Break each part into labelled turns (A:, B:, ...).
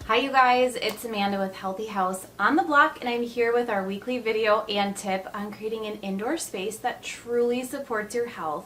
A: Hi you guys, it's Amanda with Healthy House on the Block, and I'm here with our weekly video and tip on creating an indoor space that truly supports your health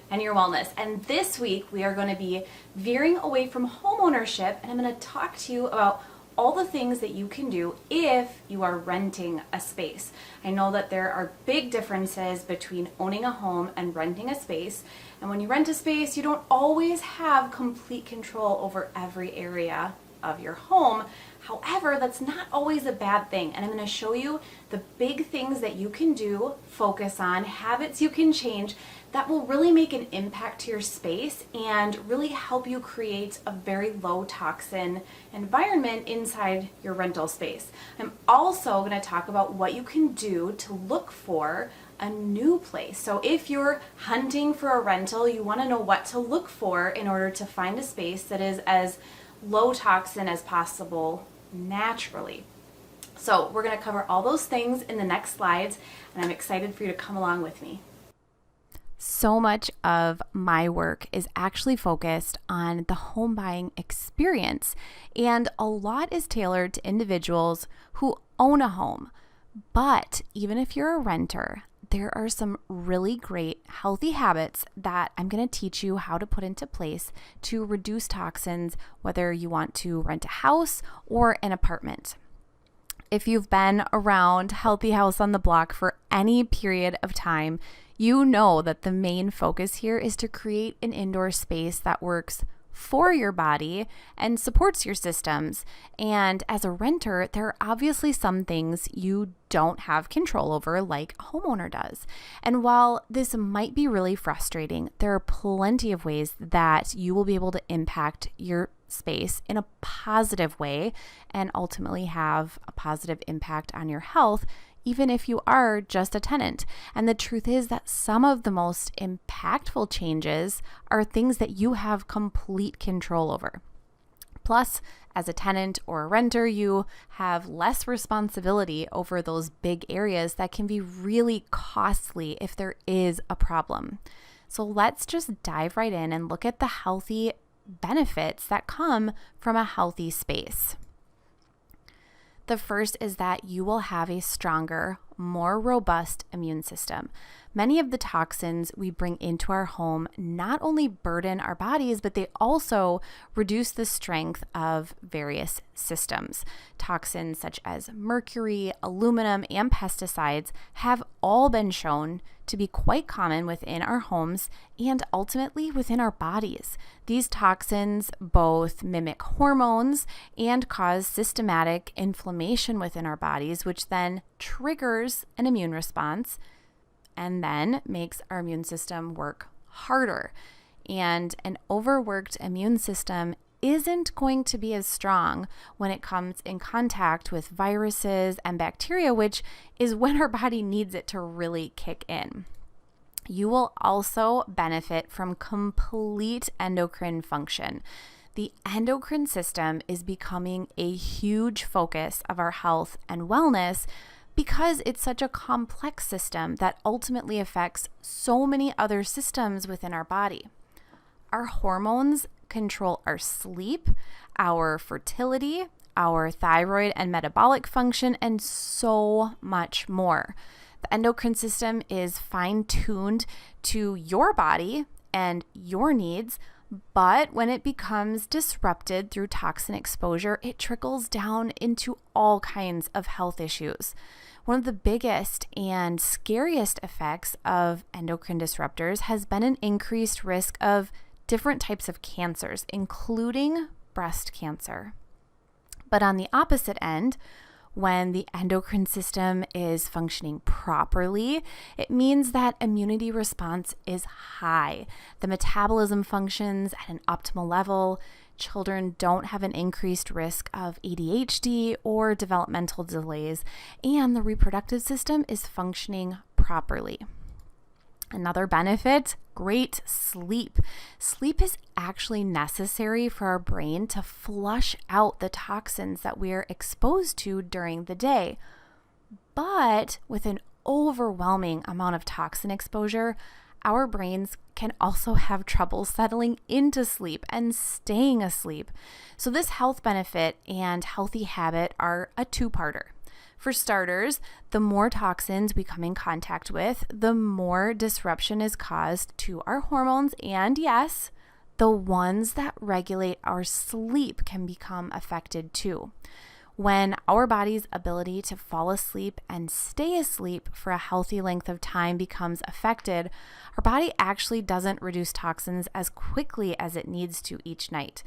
A: and your wellness. And this week we are going to be veering away from home ownership, and I'm going to talk to you about all the things that you can do if you are renting a space. I know that there are big differences between owning a home and renting a space. And when you rent a space, you don't always have complete control over every area of your home. However, that's not always a bad thing. And I'm going to show you the big things that you can do, focus on, habits you can change that will really make an impact to your space and really help you create a very low toxin environment inside your rental space. I'm also going to talk about what you can do to look for a new place. So if you're hunting for a rental, you want to know what to look for in order to find a space that is as low toxin as possible naturally. So we're going to cover all those things in the next slides, and I'm excited for you to come along with me. So much of my work is actually focused on the home buying experience, and a lot is tailored to individuals who own a home. But even if you're a renter, there are some really great healthy habits that I'm going to teach you how to put into place to reduce toxins, whether you want to rent a house or an apartment. If you've been around Healthy House on the Block for any period of time, you know that the main focus here is to create an indoor space that works for your body and supports your systems. And as a renter, there are obviously some things you don't have control over, like a homeowner does. And while this might be really frustrating, there are plenty of ways that you will be able to impact your space in a positive way and ultimately have a positive impact on your health, even if you are just a tenant. And the truth is that some of the most impactful changes are things that you have complete control over. Plus, as a tenant or a renter, you have less responsibility over those big areas that can be really costly if there is a problem. So let's just dive right in and look at the healthy benefits that come from a healthy space. The first is that you will have a stronger, more robust immune system. Many of the toxins we bring into our home not only burden our bodies, but they also reduce the strength of various systems. Toxins such as mercury, aluminum, and pesticides have all been shown to be quite common within our homes and ultimately within our bodies. These toxins both mimic hormones and cause systematic inflammation within our bodies, which then triggers an immune response and then makes our immune system work harder. And an overworked immune system isn't going to be as strong when it comes in contact with viruses and bacteria, which is when our body needs it to really kick in. You will also benefit from complete endocrine function. The endocrine system is becoming a huge focus of our health and wellness because it's such a complex system that ultimately affects so many other systems within our body. Our hormones control our sleep, our fertility, our thyroid and metabolic function, and so much more. The endocrine system is fine-tuned to your body and your needs, but when it becomes disrupted through toxin exposure, it trickles down into all kinds of health issues. One of the biggest and scariest effects of endocrine disruptors has been an increased risk of different types of cancers, including breast cancer. But on the opposite end, when the endocrine system is functioning properly, it means that immunity response is high. The metabolism functions at an optimal level. Children don't have an increased risk of ADHD or developmental delays, and the reproductive system is functioning properly. Another benefit, great sleep. Sleep is actually necessary for our brain to flush out the toxins that we are exposed to during the day. But with an overwhelming amount of toxin exposure, our brains can also have trouble settling into sleep and staying asleep. So this health benefit and healthy habit are a two-parter. For starters, the more toxins we come in contact with, the more disruption is caused to our hormones, and yes, the ones that regulate our sleep can become affected too. When our body's ability to fall asleep and stay asleep for a healthy length of time becomes affected, our body actually doesn't reduce toxins as quickly as it needs to each night.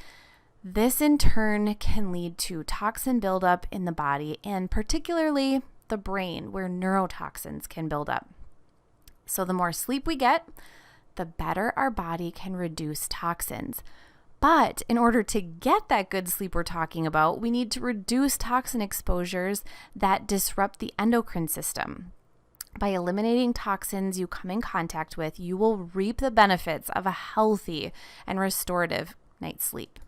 A: This in turn can lead to toxin buildup in the body, and particularly the brain, where neurotoxins can build up. So the more sleep we get, the better our body can reduce toxins. But in order to get that good sleep we're talking about, we need to reduce toxin exposures that disrupt the endocrine system. By eliminating toxins you come in contact with, you will reap the benefits of a healthy and restorative night's sleep.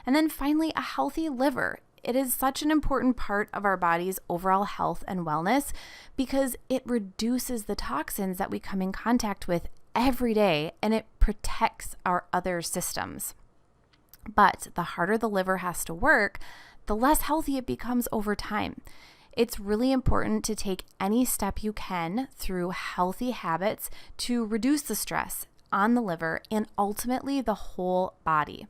A: And then finally, a healthy liver. It is such an important part of our body's overall health and wellness because it reduces the toxins that we come in contact with every day, and it protects our other systems. But the harder the liver has to work, the less healthy it becomes over time. It's really important to take any step you can through healthy habits to reduce the stress on the liver and ultimately the whole body.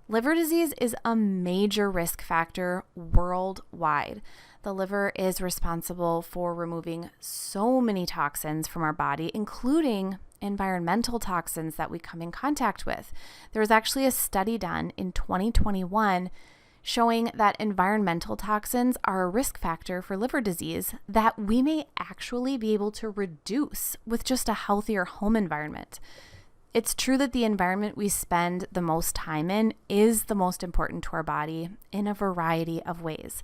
A: Liver disease is a major risk factor worldwide. The liver is responsible for removing so many toxins from our body, including environmental toxins that we come in contact with. There was actually a study done in 2021 showing that environmental toxins are a risk factor for liver disease that we may actually be able to reduce with just a healthier home environment. It's true that the environment we spend the most time in is the most important to our body in a variety of ways.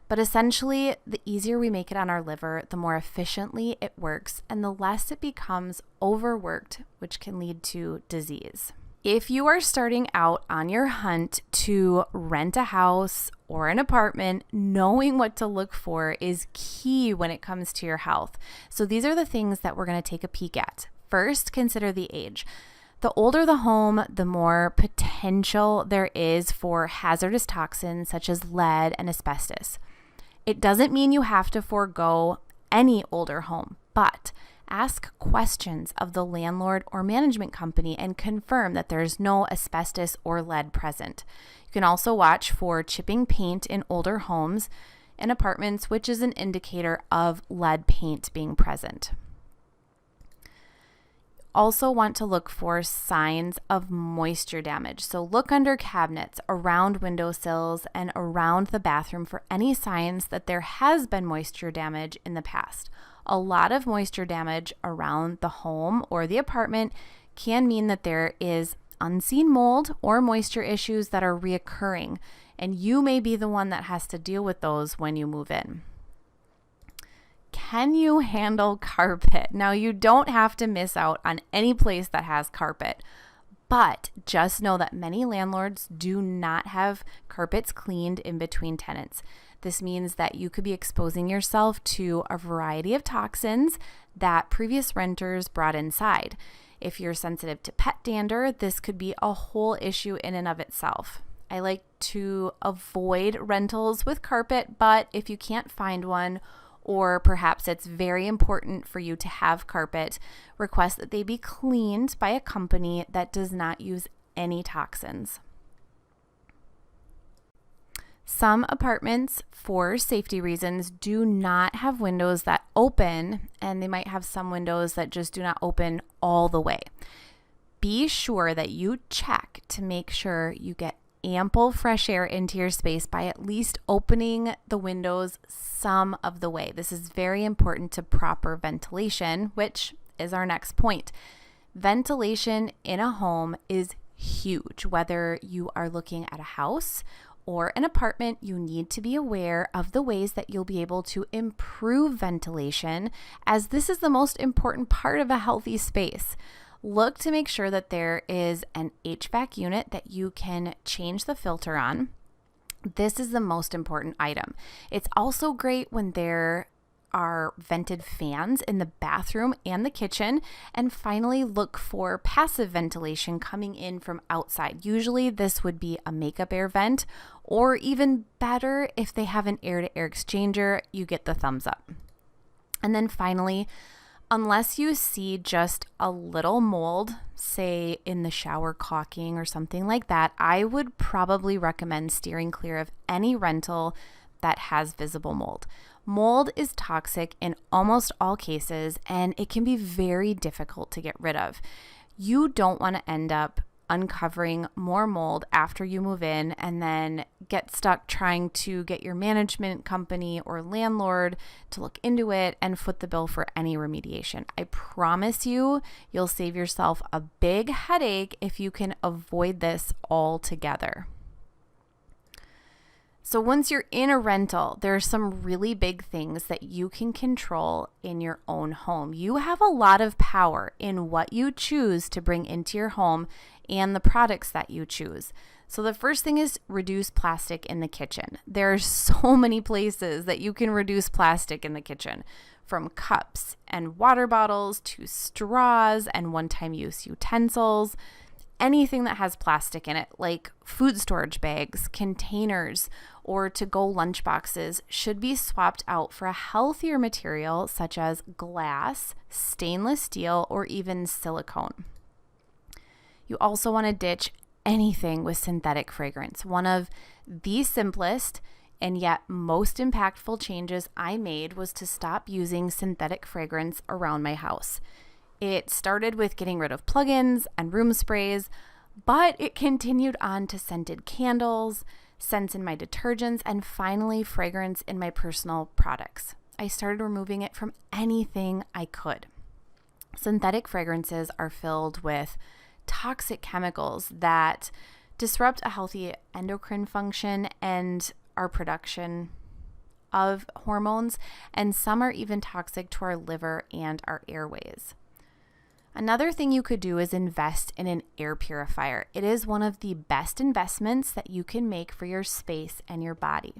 A: But essentially, the easier we make it on our liver, the more efficiently it works and the less it becomes overworked, which can lead to disease. If you are starting out on your hunt to rent a house or an apartment, knowing what to look for is key when it comes to your health. So these are the things that we're going to take a peek at. First, consider the age. The older the home, the more potential there is for hazardous toxins such as lead and asbestos. It doesn't mean you have to forego any older home, but ask questions of the landlord or management company and confirm that there's no asbestos or lead present. You can also watch for chipping paint in older homes and apartments, which is an indicator of lead paint being present. Also want to look for signs of moisture damage. So look under cabinets, around windowsills, and around the bathroom for any signs that there has been moisture damage in the past. A lot of moisture damage around the home or the apartment can mean that there is unseen mold or moisture issues that are reoccurring, and you may be the one that has to deal with those when you move in. Can you handle carpet? Now, you don't have to miss out on any place that has carpet, but just know that many landlords do not have carpets cleaned in between tenants. This means that you could be exposing yourself to a variety of toxins that previous renters brought inside. If you're sensitive to pet dander, this could be a whole issue in and of itself. I like to avoid rentals with carpet, but if you can't find one, or perhaps it's very important for you to have carpet, request that they be cleaned by a company that does not use any toxins. Some apartments, for safety reasons, do not have windows that open, and they might have some windows that just do not open all the way. Be sure that you check to make sure you get ample fresh air into your space by at least opening the windows some of the way. This is very important to proper ventilation, which is our next point. Ventilation in a home is huge. Whether you are looking at a house or an apartment, you need to be aware of the ways that you'll be able to improve ventilation, as this is the most important part of a healthy space. Look to make sure that there is an HVAC unit that you can change the filter on. This is the most important item. It's also great when there are vented fans in the bathroom and the kitchen. And finally, look for passive ventilation coming in from outside. Usually this would be a makeup air vent, or even better, if they have an air-to-air exchanger, you get the thumbs up. And then finally, unless you see just a little mold, say in the shower caulking or something like that, I would probably recommend steering clear of any rental that has visible mold. Mold is toxic in almost all cases, and it can be very difficult to get rid of. You don't want to end up uncovering more mold after you move in and then get stuck trying to get your management company or landlord to look into it and foot the bill for any remediation. I promise you, you'll save yourself a big headache if you can avoid this altogether. So once you're in a rental, there are some really big things that you can control in your own home. You have a lot of power in what you choose to bring into your home and the products that you choose. So the first thing is reduce plastic in the kitchen. There are so many places that you can reduce plastic in the kitchen, from cups and water bottles to straws and one-time use utensils. Anything that has plastic in it, like food storage bags, containers, or to-go lunch boxes, should be swapped out for a healthier material such as glass, stainless steel, or even silicone. You also want to ditch anything with synthetic fragrance. One of the simplest and yet most impactful changes I made was to stop using synthetic fragrance around my house. It started with getting rid of plugins and room sprays, but it continued on to scented candles, scents in my detergents, and finally fragrance in my personal products. I started removing it from anything I could. Synthetic fragrances are filled with toxic chemicals that disrupt a healthy endocrine function and our production of hormones, and some are even toxic to our liver and our airways. Another thing you could do is invest in an air purifier. It is one of the best investments that you can make for your space and your body.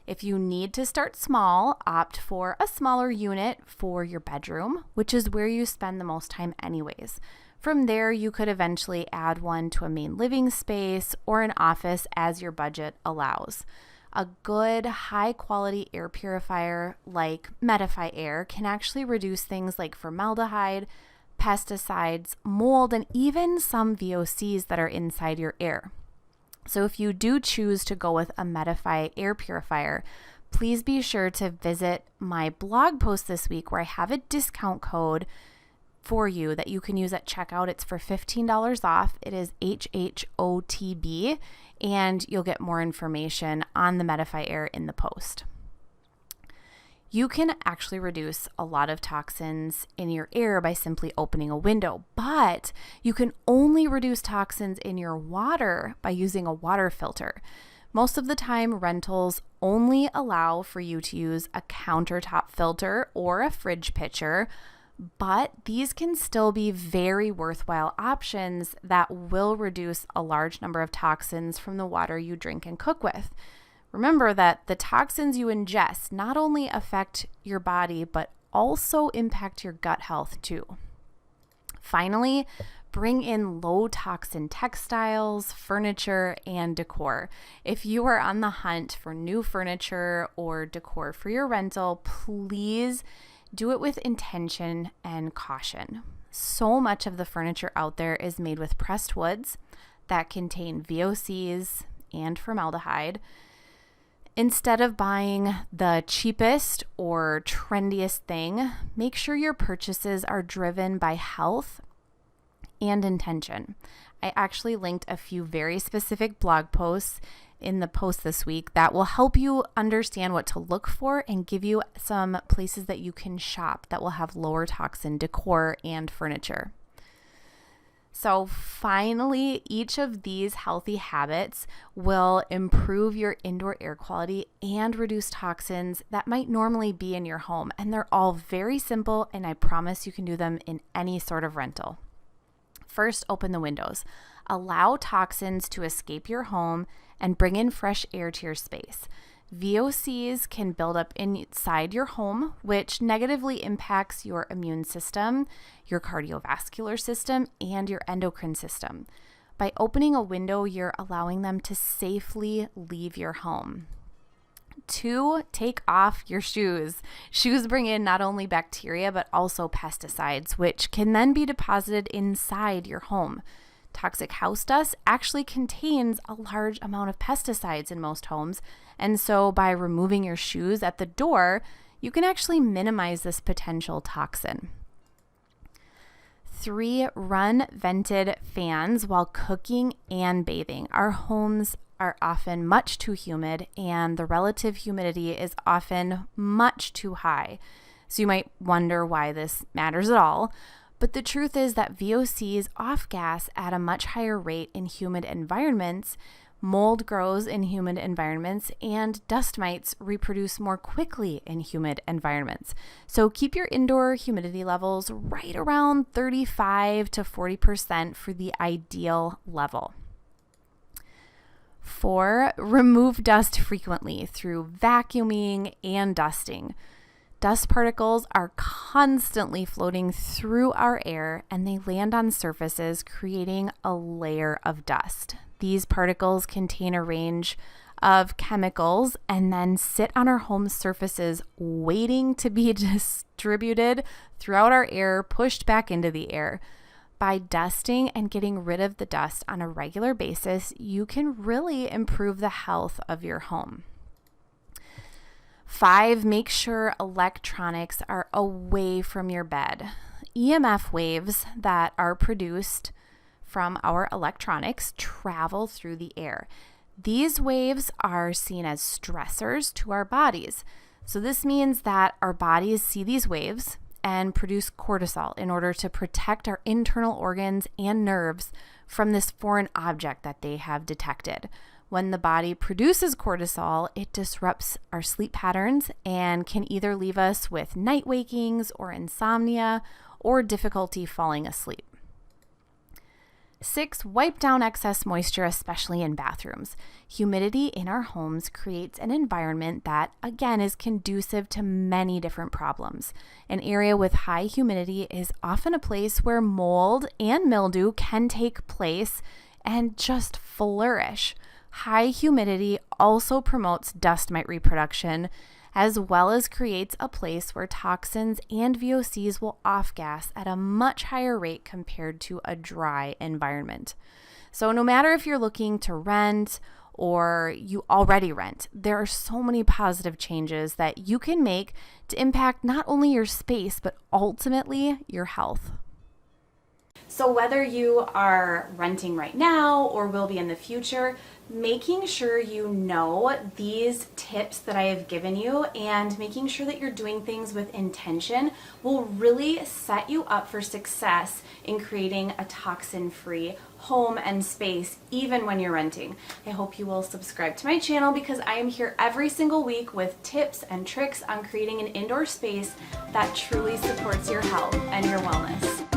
A: If you need to start small, opt for a smaller unit for your bedroom, which is where you spend the most time anyways. From there, you could eventually add one to a main living space or an office as your budget allows. A good high-quality air purifier like Medify Air can actually reduce things like formaldehyde, pesticides, mold, and even some VOCs that are inside your air. So if you do choose to go with a Medify air purifier, please be sure to visit my blog post this week where I have a discount code for you that you can use at checkout. It's for $15 off. It is HHOTB, and you'll get more information on the Medify Air in the post. You can actually reduce a lot of toxins in your air by simply opening a window, but you can only reduce toxins in your water by using a water filter. Most of the time, rentals only allow for you to use a countertop filter or a fridge pitcher, but these can still be very worthwhile options that will reduce a large number of toxins from the water you drink and cook with. Remember that the toxins you ingest not only affect your body, but also impact your gut health too. Finally, bring in low toxin textiles, furniture, and decor. If you are on the hunt for new furniture or decor for your rental, please do it with intention and caution. So much of the furniture out there is made with pressed woods that contain VOCs and formaldehyde. Instead of buying the cheapest or trendiest thing, make sure your purchases are driven by health and intention. I actually linked a few very specific blog posts in the post this week that will help you understand what to look for and give you some places that you can shop that will have lower toxin decor and furniture. So finally, each of these healthy habits will improve your indoor air quality and reduce toxins that might normally be in your home. And they're all very simple, and I promise you can do them in any sort of rental. First, open the windows. Allow toxins to escape your home and bring in fresh air to your space. VOCs can build up inside your home, which negatively impacts your immune system, your cardiovascular system, and your endocrine system. By opening a window, you're allowing them to safely leave your home. 2, take off your shoes. Shoes bring in not only bacteria, but also pesticides, which can then be deposited inside your home. Toxic house dust actually contains a large amount of pesticides in most homes, and so by removing your shoes at the door, you can actually minimize this potential toxin. 3, run vented fans while cooking and bathing. Our homes are often much too humid, and the relative humidity is often much too high. So you might wonder why this matters at all. But the truth is that VOCs off-gas at a much higher rate in humid environments, mold grows in humid environments, and dust mites reproduce more quickly in humid environments. So keep your indoor humidity levels right around 35 to 40% for the ideal level. 4, remove dust frequently through vacuuming and dusting. Dust particles are constantly floating through our air, and they land on surfaces, creating a layer of dust. These particles contain a range of chemicals and then sit on our home surfaces waiting to be distributed throughout our air, pushed back into the air. By dusting and getting rid of the dust on a regular basis, you can really improve the health of your home. 5, make sure electronics are away from your bed. EMF waves that are produced from our electronics travel through the air. These waves are seen as stressors to our bodies. So this means that our bodies see these waves and produce cortisol in order to protect our internal organs and nerves from this foreign object that they have detected. When the body produces cortisol, it disrupts our sleep patterns and can either leave us with night wakings or insomnia or difficulty falling asleep. 6, wipe down excess moisture, especially in bathrooms. Humidity in our homes creates an environment that, again, is conducive to many different problems. An area with high humidity is often a place where mold and mildew can take place and just flourish. High humidity also promotes dust mite reproduction, as well as creates a place where toxins and VOCs will off-gas at a much higher rate compared to a dry environment. So no matter if you're looking to rent or you already rent, there are so many positive changes that you can make to impact not only your space, but ultimately your health. So whether you are renting right now or will be in the future, making sure you know these tips that I have given you and making sure that you're doing things with intention will really set you up for success in creating a toxin-free home and space, even when you're renting. I hope you will subscribe to my channel because I am here every single week with tips and tricks on creating an indoor space that truly supports your health and your wellness.